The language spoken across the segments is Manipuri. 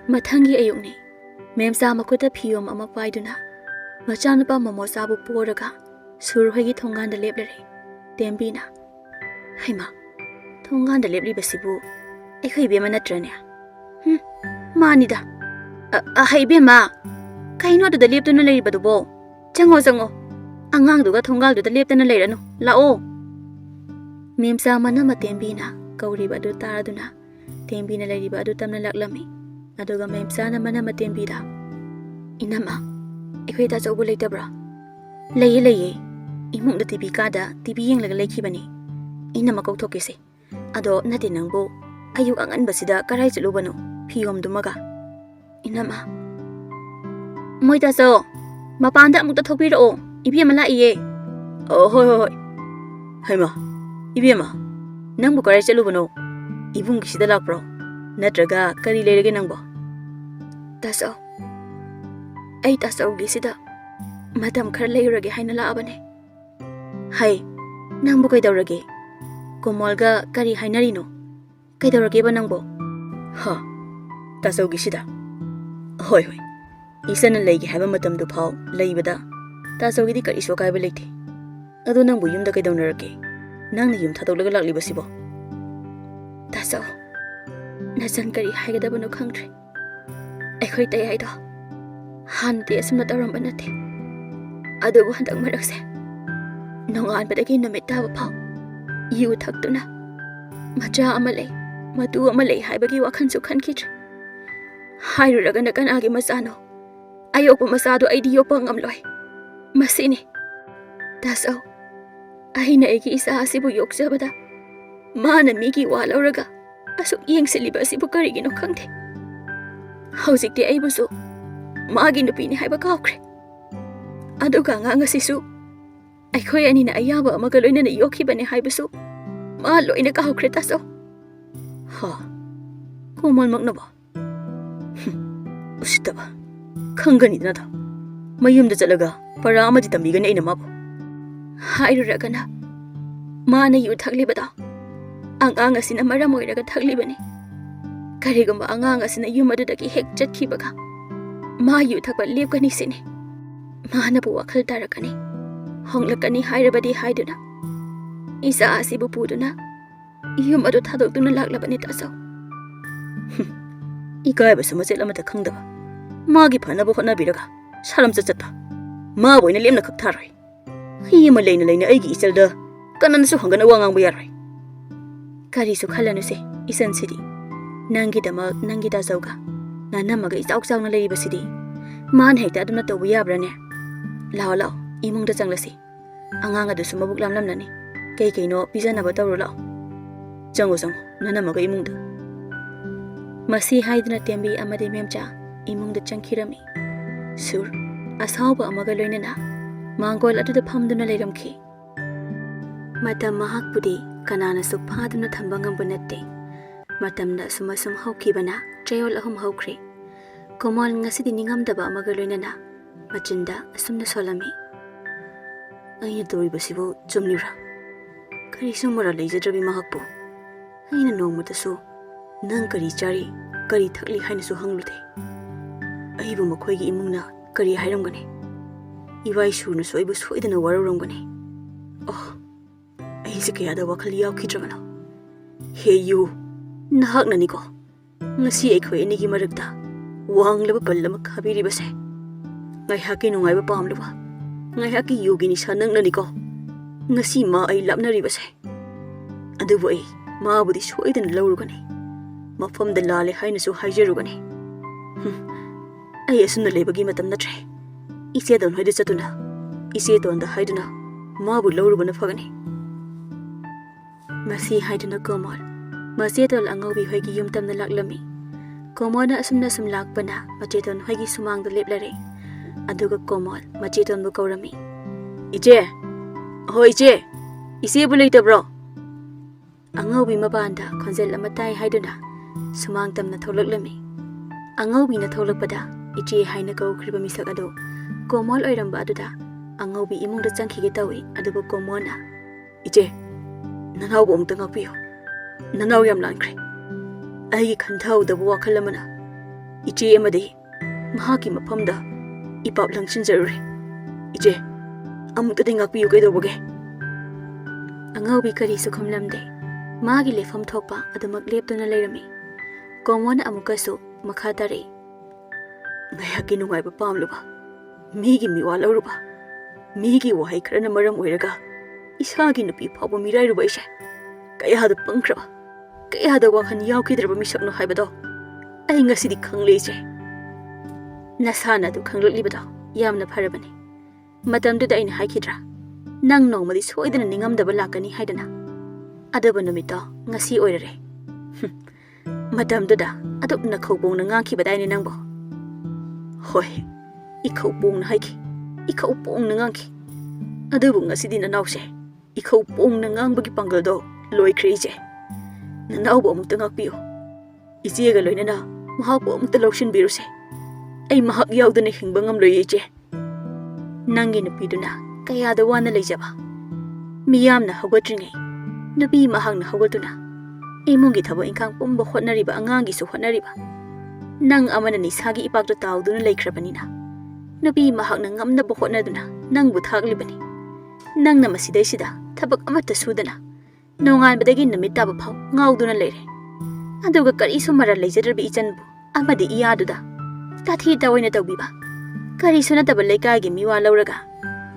Matangi ayukni, memsa makuta piyom ama paiduna, machanapa mamosabu poraga, surhagi thongan the library, Dembina. Haima, thongan the library basibu, a hibiama natrania. Manida. A hibima. Kaino to the lip to the lady but the ball. Chango zango. Angang duga thongal to the lip and a lerano, lao. Memsa manama Dembina, Gauri badu taraduna, Dembina lady badu tamna laklami. Aduga memsana manama Dembida. Inama, equatas over later bra. Lay, imung the TV kada, TV yang like lakibani. Inama go tokisi. Ado natinangbo, ayu ang basida karay sa lubano, piyom dumaga. Inama. Moita so, mapanda mo tatopiro, ibiyama iye. Oh, hoy. Haima, ibiyama. Nang bukaray sa lubano, ibung kisida lakbro. Natraga kari lerege nangbo. Taso. Ay taso gisida. Madam karlay rage hay nalaabane. Hay, nang bukay daw rage. Kumolga kari hay narino. Kay daw rage ba nangbo? Ha, taso gisida. Hoy. Isa na laygi hay ba madam dupaw, lay ba da? Taso gidi kari so kay ba layti. Ado nang buyum da kay daw narage. Nang na yung tatog lagalak liba sibo. Taso. Nasan kari hay gada ba no kangtre? Ay ko'y tayay do. Hanti asum na taram ba nati? Ado ko handang marakse. Nongaan ba dagi namit tawa pa? Iu takto na. Maja amalay. Matu amalay hay bagi wakan sukan kitra. Hay ruraga na kanagi masano. Ayaw pa masado ay diyo pang amloy. Masini. Tasaw. Ay na iki isa asibu yokchaba da. Mana miki walaw raga. Asuk iyang siliba asibu karigi no kangte. Hausik di ay buso. Maagi no pini hay bakawkre. Ado ka nga sisu. Ay ko'y ani na ayaba magaloy na yoki ba ni hay buso. Maaloy na kahawkre taso. Ha. Kumalmak na ba? Usita ba? Kangganit na to. Mayum da talaga para ama di tambigan na inamabo. Hay ruraga na. Mana yu thagli ba daw? Ang angas na maramoy raga thagli ba ni? Karigamba ang angas na yumadudagi hekchat kibaga. Mayu thakba lip ka ni sini. Mana po wakal tara ka ni. Honglak ka ni hayrabadi hayduna. Isa asibu pudo na. Yumadu thadog na laklaban ni tasaw. Ikay ba sumasil ang matakang dawa? Magi pa nabuko na biraga. Salam sa tsata. Maboy na liyam na kaktaroy. Hiyamalay na lay na ay giisal da. Kanan na suhang ganawa ngang bayarray. Kariso kalano si isan sidi. Nanggi damag nanggi dasaw ka. Nanamaga isaw-saw na layiba sidi. Manhekta adun na tawo yabra niya. Lao, imong da sang lasi. Ang nga do sumabuk lamlam na ni. Kay no pisa na ba tawro lao. Jango nanamaga imong da. Masi haid na tembi amadi memcha. Imong da changkirami. Sur, asaw ba amagaloy na na. Manggol adu da pamdo na layramki. Matam mahakpudi kanana supado na tambangang bunate. Matam na sumasum hawkiba na trayol ahum hawkri. Kumol nga si diningam daba magaloy na na. Machinda asum na solami. Ay na Thoibi sibo jumlira. Kari sumura layjadrabi mahakpo. Ay na nong mataso. Nang kari chari, kari thakli hay na so hanglute. Ay bu makoy gi imong na kari hayram gani. Iway sur na so ibu suida na wararam gani. Oh. Ay si kaya da wakal yaw kidragano. Hey you. Nahak na niko. Ngasi ay ko'y inigi maragda. Wang laba pala magkabiri ba siya? Ngay haki nung ngay ba pahamlawa? Ngay haki yugi ni sanang na niko. Ngasi ma ay lap na riba siya. Ado ba ay, maabudi suway da nalawro gani. Mafam da lali hay na so hayjaro gani. Ay asun na labagi matam na tre. Isi adon hay da sato na. Isi adon da hay da na. Maabu lawro ba na fagani. Masi hay da na kumol. Masitol ang ngawi hoygi yumtam na laklami. Komol na asum lakpa na machiton hoygi sumang da liplari. Aduga komol machiton mo kaurami. Ije! Hoy Ije! Isi bulay ta bro! Ang ngawi mabanda konzel amatay hay na sumang tam na tawlaklami. Ang ngawi na tawlag pa da Ije hay na kaw kriba misak ado. Komol oy ramba ado da ang ngawi imong da changkigitawi aduga komol na. Ije! Nanaw ba umtang apiyo? Nanaw yam lankre. Ay kanthaw da buwa kalamana. Iche amadi mahaki mafamda ipap langsinjarure. Iche amukta ngakpiyu kaidoboge. Angaubi karisu khumlamde magi lefam thokpa adumak leptuna leirami. Kongwana amukasu makha tare. Ngayaki nungaiba pamluba migi miwa lauruba migi wahai kharana maram oiraga isagi nupi phawba mirairuba ise kayada pangkraba kayada wakhan yaukhidraba misakno haibado ai ngasidi khangleje nasana du khangloklibado yamna pharabani matamduda aina haikidra nang nongmadi soidana ningamdaba lakani haidana adaba numito ngasi oirare matamduda adup na khawbongna ngangkhibadaini nangbo hoi ikhau pong na haiki ikhau pong na ngangki adubu ngasidi nanawse ikhau pong na ngangbagi panggaldo loikhre ije nanawbo amukta ngakpiyo ijega loinana mahakbo amukta lawsinbiruse ai mahak yaudana hingba ngamloi ije nangi nupiduna kayada wana leijaba miyamna hawgatringai nupi mahakna hawgatuna imungi thabo ingkang pumba hotnariba angangi su hotnariba nang amana ni sagi ipakto tawduna leikhrabanina nupi mahakna ngamnaba hotnaduna nangbu thaglibani nangna masidaisida thabak amata sudana nonganbadagi numit taba phaw ngauduna leire aduga karisu mara leijadrabi ichanbu amadi iyaduda tathi tawaina tawbiba karisu nataba leikagi miwa lauraga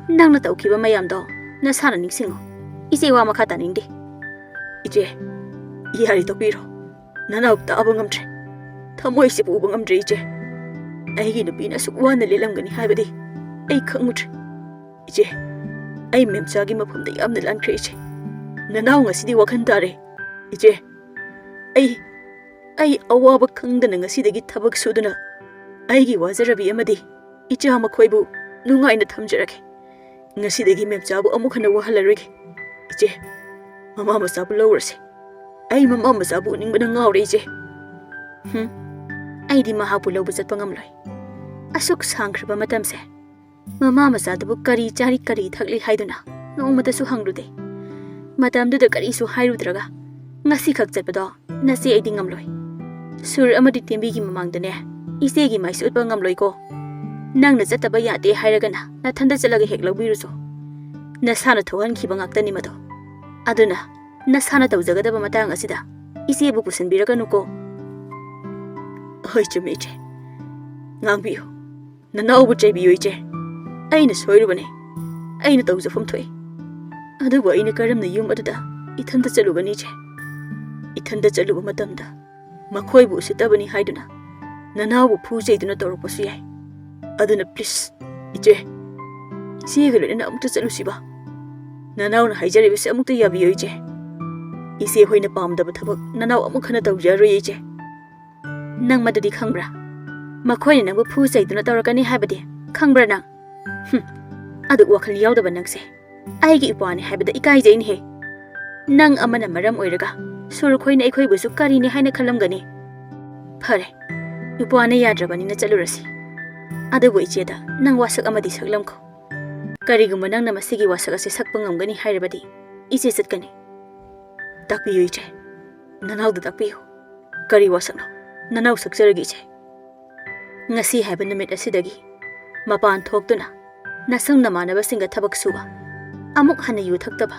nangna tawkiba mayamdo nasana ningsingo ise wa makha taningde ije iyari tawbiro nanaw taaba ngamtre thamoise puba ngamdre ije aigi nupina sukwana lelamgani haibadi ai khangmutre ije ai memchagi mafamda yamna lankhre ije nanaw ngasidi wakhan tare ije ai awaba khangdana ngasidagi thabak suduna aigi wazarabi amadi icha makhoibu nungaina thamjarake ngasidagi memchabu amukhana wahalarege ije mama masabu lawrase ai mama masabu ningbana ngawre ije aidi mahapu lawbu chatpa ngamloi asuk sangkhriba matamse mama masadabu kari chari kari thakli haiduna nongmata su hangrude matamduda kari su hairudraga ngasi khak chatpado nasi aidi ngamloi sur amadi tembi gi mamangdane ise gi mai su utpa ngamloi ko nangna chataba yate hairagana na thanda chalaga hek lawbiruso nasana thohan khiba ngaktani mado aduna nasana tawjagadaba matang asida ise bu pusanbiraganu ko hoi chumeche ngangbiyo nanawbu chaibiyo ije aina soirubane aina tawjafam thoi adubu aina karamna yum aduda ithanda chalugani je ithanda chaluba matamda makhoibu sitabani haiduna nanawbu phujaiduna tawrukpasu yai aduna please ije sigalena amta chalusiba nanawna haijaribase amukta yabiyo ije ise hoina pamdaba thabak nanaw amukhana tawjaro ije nang madadi khangbra makhoina nangbu phujaiduna tawrakani haibade khangbra nang adu wakhal yaudaba nangse aigi ipani haibada ikai jain he nang amana maram oiraga sur khoina ekhoi busu kari ni haina khalamgani phare ipani yadrabani na chalurasi adu boi cheda nang wasak amadi saklamko kari gumba nang namasigi wasak ase sakpa ngamgani hairabadi ise chatkani takpiyo ije nanaw da takpiyo kari wasakno nanaw sakjaragi ije ngasi haiba numit asidagi mapan thoktuna nasang namanaba singa thabak suba amuk hana yu thaktaba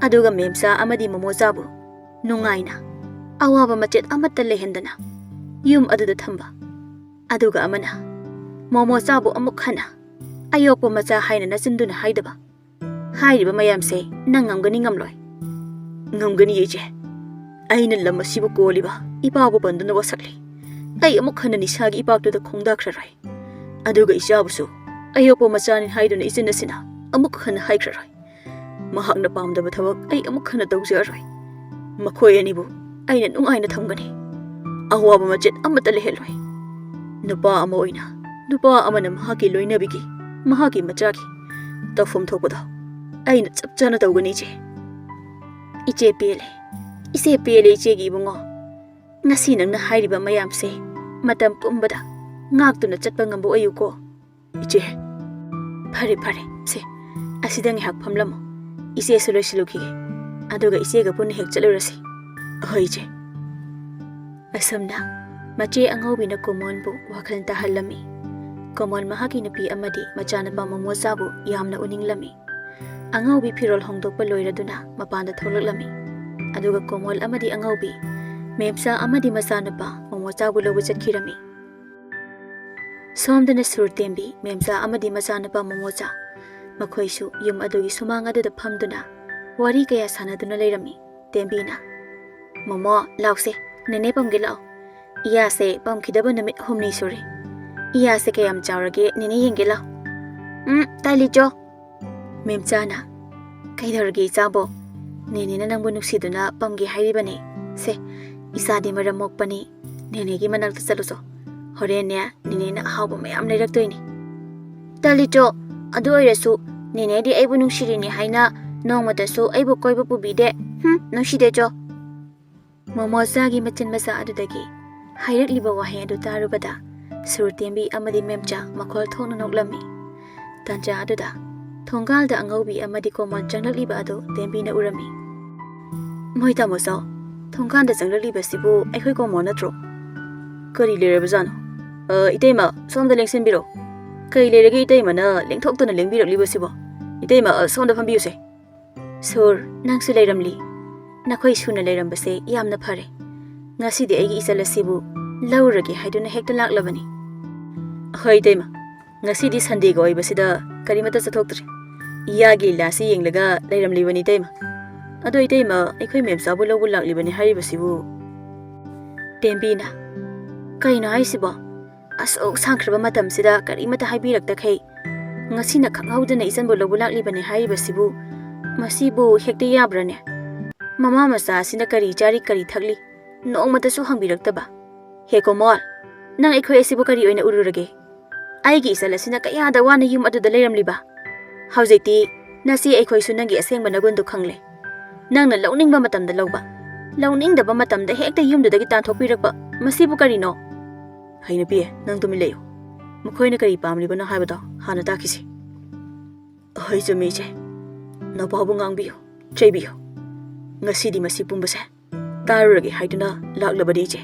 aduga memsa amadi momojabu nungaina awaba machet amatta lehendana yum aduda thamba aduga amana momojabu amuk hana ayokpa macha haina nasinduna haidaba hairiba mayamse nangamgani ngamloi ngamgani yeje aina lamasibu koliba ipabu banduna wasakli ai amuk hana nisagi ipaktuda khongdakhrarai aduga isabusu ayokpa machani haiduna isinasina amuk hana haikraroi mahakna pamdaba thabak ai amuk hana tawjaroi makhoi anibu aina nungaina thamgani awaba machet amata leheloi nupa ama oina nupa amana mahaki loinabigi mahaki machaki tawfum thokpada aina chapchana tawgani je iche pele ise pele iche gi bungo ngasi nangna hairiba mayamse matam pumbada ngaktuna chatpa ngambo ayuko iche phare se asidang hak phamlamo ise soloisiluki aduga ise ga pun hek chalurasi hoi je asamna Mache angawbina Komonbu wakhal tahalami. Komon mahaki nupi amadi machanapa Mochabu yamna uninglami. Angawbi pirol hongdokpa loiraduna mapanda tholaklami. Aduga Komol amadi angawbi Memsa amadi masanapa Mochabu lawu chatkirami. Somdana Surtembi Memsa amadi masanapa Mocha. Makoisu yum adugi sumang aduda phamduna wari kaya sanaduna leirami. Tembina Momo lause nene pamgilao. Iya se pamkidaba namit humni suri. Iya se kayam chaurage nene yengilao. Talijo. Memchana kaidorge chabo. Nene na nangbu nuksiduna pamgi hairibani. Se isadi maramokpani nene gi manakta chaluso. Horenya nene na ahawba mayam leiraktoini. Talijo adu oiresu nene di aibu nungsirini haina nongmatasu aibu koiba pubide. Nungsidejo. Momochagi machin masa adudagi hairikliba wahe adu tarubada Surtembi amadi Memcha makhol thongna noklami. Tanja aduda thonggalda angawbi amadi Komon changlakliba adu Tembina urami. Moita moso thonggalda changlakliba sibu aikhoi Komon natro. Kari lerebajano. Itema somda lengsinbiro. Kai lerege itema na lengthoktuna lengbirakliba sibo. Itema somda phambiyuse. Sur nangsu leiramli. Nakhoi suna leirambase yamna phare. Ngasidi aigi isalasibu laurage haiduna hekta laklabani. Hoi tema. Ngasidi Sunday go oibasida karimata chathoktre. Iyagi lasi yenglaga leiramlibani tema. Ado itema aikhoi Memsabu lawu laklibani haribasibu. Tembina. Kaino haisibo. Asok sangkraba matamsida karimata haibirakta khai. Ngasina khanghaudana isanbo lawu laklibani haribasibu. Masibu hekta yabrane. Mama masa sina kari jari kari thagli nongmatasu hangbirakta He Komol nang aikhoi asibu kari oina ururage aigi isalasina kayada wana yum aduda leiramliba haujeti nasi aikhoi su nangi asengba nagundu khangle nangna launingba matamda lawba launingdaba matamda hekta yumdudagi tanthokpirakba masibu kari no haina pie nang tumileyo mukhoina kari pamliba na haibada hana takisi hoi jumiche no babu ngangbiyo cheibiyo Ngasidi masi pumbase tarurage haiduna laklabadi je.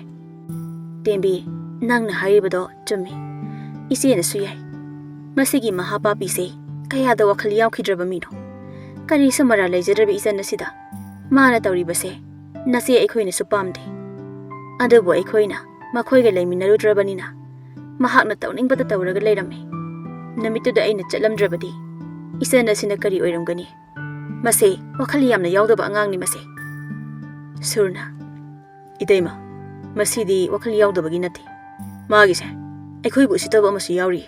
Tembi nangna hairibado chummi. Isi na suyai. Masigi mahapapi se kayada wakhal yaukhidraba mino. Kari samara leijadrabi isan nasida. Mana tauribase nasi aikhoina supamde. Adubo aikhoina makhoiga leiminarudrabanina. Mahakna tauningbata tauraga leirame. Namituda aina chatlamdrabadi. Isan nasina kari oiramgani. Mase wakhali yamna yaudaba angangni mase. Surna Itema Masidi wakhali yaudabagi nati. Magise aikhoi bu sitaba amasu yauri.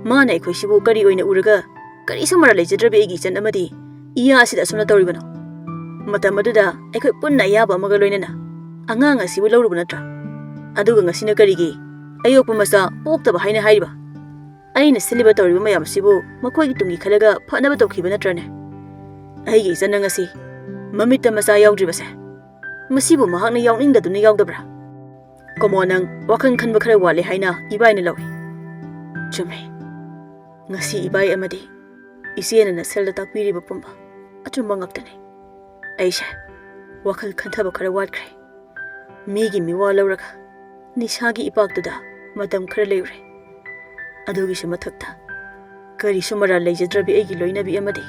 Mana aikhoi sibu kari oina uraga kari samara leijadrabi aigi chan amadi iya asida asumna tauribano. Matam aduda aikhoi punna yaba amaga loinana angang asibu lauruba natra. Aduga ngasina karigi ayokpa masa poktaba haina hairiba. Aina siliba tauriba mayam sibu makhoigi tungi khalaga phanaba tawkhiba natrane. Aigi chana ngasi mamita masa yaudribase. Masibu mahakna yauningdaduna yaudabra. Komonang wakan khanba khara wale haina ibaina lawi. Chume. Ngasi ibai amadi isiena na selda takpiriba pumba achumba ngaktane. Aisha wakal khanthaba khara watkre. Migi miwa lauraga nisagi ipaktuda matam khara leure. Adugi su mathakta kari sumara leijadrabi aigi loinabi amadi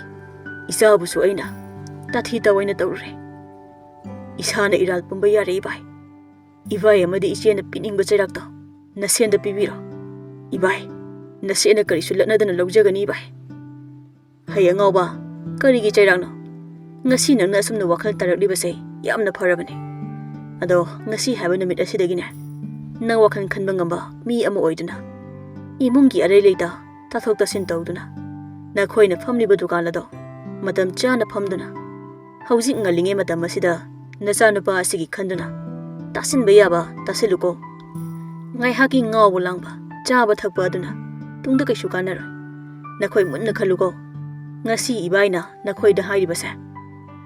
isabusu aina tathi tawaina taurure. Isana iral pumba yare ibai. Ibai amadi isiena piningba chairakto nasenda pibiro. Ibai nasena kari sulatnadana laujagani ibai. Haya ngawba karigi chairakno. Ngasi nangna asumna wakhal taraklibase yamna pharabane. Ado ngasi haba namit asidagine nang wakhal khanba ngamba mi ama oiduna. Imungi arai leita tathok tasin tawduna. Nakhoina phamliba dukan lado matam chana phamduna. Haujik ngalinge matam asida nachanupa asigi khanduna tasinba yaba tasiluko. Ngai haki ngawu langba chaba thakpa aduna tungda kaisu kanaro. Nakhoi munna khaluko. Ngasi ibaina nakhoi da hairibase.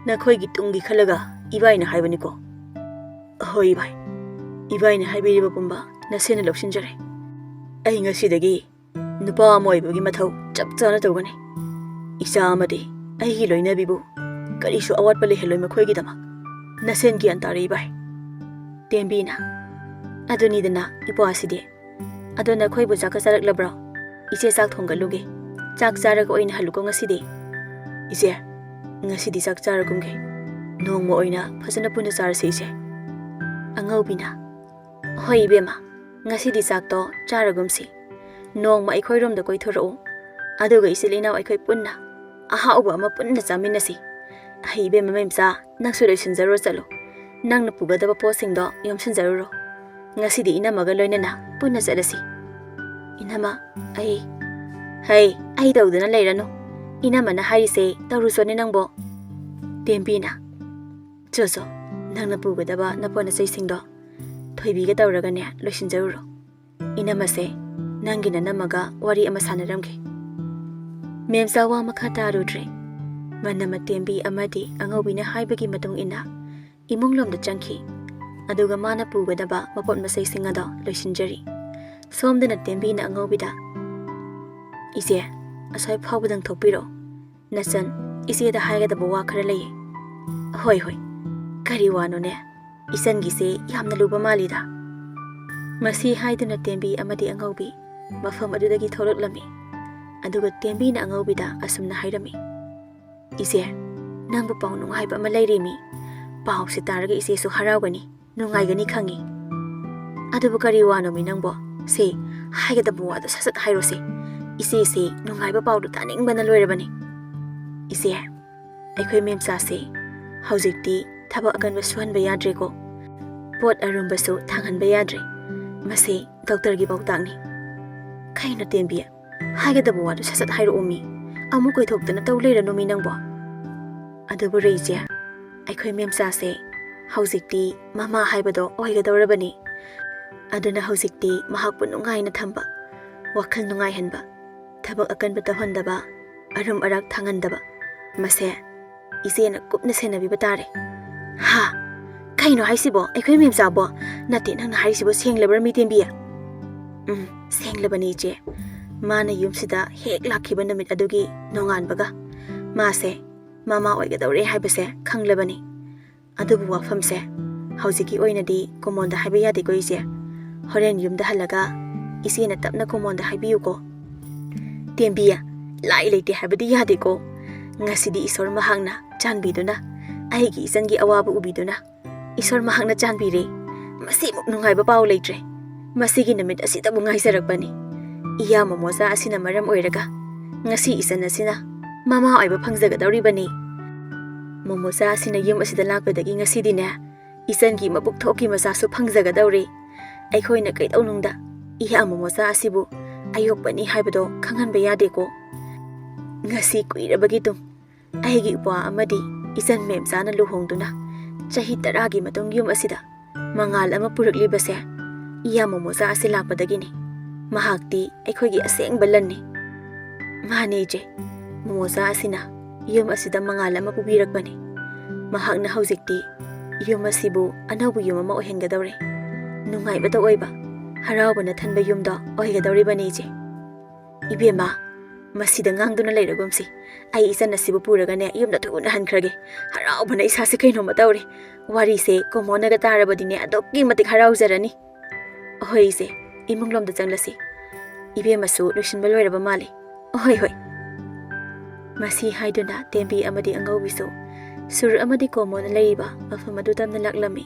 Nakhoi gi tungi khalaga ibaina haibaniko. Hoi ibai. Ibaina haibiriba pumba nasena loksinjare. Ai ngasidagi nupa moibagi mathau chap chana tawgani. Isa amadi aigi loinabibu karisu awatpa leheloi makhoi gi damak nasen gi antare ibai. Tembina Adunidana ipuasidi. Adona khoi bu chaka charak labro. Ise sak thonggaluge. Chak charaga oina haluko ngasidi. Ise ngasidi chak charagumge. Nongmo oina phasana puna charse ise. Angaubina. Hoi bema. Ngasidi chak to charagumsi. Nongma aikhoi rom da koi thoro. Aduga ise leinaw aikhoi punna. Aha uba ama punna chaminasi. Ai bema memsa nang su loisinjaro chalo. Nang na pugadaba posingdo yomsinjaro. Ngasidi inamaga loinana punna chalasi. Inama ai dauduna leirano. Inamana harise tawrusone nangbo. Tembina. Jojo nang na pugadaba napona chaisingdo. Thoibiga tawragane loisinjaro. Inamase nangina namaga wari ama sanaramge. Memsa wa makha tarudre. Manama tembi amadi angawina haibagi matung ina. Imunglom da changki. Aduga mana pugadaba mapot masay singado loisinjari. Somdana tembi na angawbida. Ise, asay pawbadang thokpiro. Nasan, ise da haigadaba wakara laye. Hoi. Kari wano ne. Isan gise yamna luba malida. Masi haiduna tembi amadi angawbi. Mafam adudagi tholok lami. Aduga tembi na angawbida asumna hairami. Ise, nangba pao nungayba malayrimi. Pao si taraga ise su harawgani. Nungaygani khangi. Aduba kari wano mi nangbo. Se, haigadabu wado sasat hairose. Ise se nungayba pao du taning bana loirabani. Ise, aikhoi memsa se. Haujikti thaba akanba suhanba yadreko. Pot arumba su thanganba yadre. Mase, doctor gi pautangni. Kaino tembiya. Haigadabu wado sasat hairo umi. Amu koi thoktana taw leirano mi nangbo. Aduba reije. Aikhoi memsa se. Haujikti mama haibado oigadorabani. Aduna haujikti mahakpu nungaina thamba. Wakhal nungaihanba. Thabak akanba tawhandaba. Arum arak thangandaba. Mase isena kupna senabiba tare. Ha! Kaino haisibo aikhoi memsabo. Nate nangna haisibo senglabra mi tembiya. Senglabani je. Mana yumsida hek lakhiba namit adugi nonganbaga. Mase mama oigadore haibase khanglabani. Adubu wafamse haujiki oinadi komonda haiba yade ko ise. Horen yumda halaga isena tapna komonda haibiyuko. Tembiya lai leite haibadi yade ko. Ngasidi isor mahangna chanbiduna. Aigi isangi awabu ubiduna. Isor mahangna chanbire. Masi muk nungayba pao leitre. Masigi namit asita bu ngaisarakbani. Iya momosa asina maram oiraga. Ngasi isan asina mama oiba phangjagadoribani. Momosa asina yum asida lakpadagi ngasidine. Isangi mabuk thoki masasu phangjagadore. Aikhoina kaidaunungda iya momosa asibu ayokpani haibado khanganba yadeko. Ngasi kuirabagi tung aigi upwa amadi isan memsana luhongduna chahi 10 gi matung yum asida mangal ama puraklibase iya momosa asi lakpadagini. Mahakti aikhoigi aseng balanni. Maneje momosa asina yum asida mangal ama pubirakbani. Mahakna haujikti yum asibu anawbu yum ama ohengadore. Nungaibata oiba harawbana thanba yumda oigadoribani je. Ibema masida ngangduna leiragumsi. Ai isan asibu puragane yumda thuna hankrage. Harawbana isase kaino matawre. Warise komonaga tarabadine adokki matik harawjarani. Hoise imunglomda changlasi. Ibemasu loisinba loiraba male. Hoi. Masi haiduna tembi amadi angawbisu sur amadi komona leiba mafam adu tamna laklami.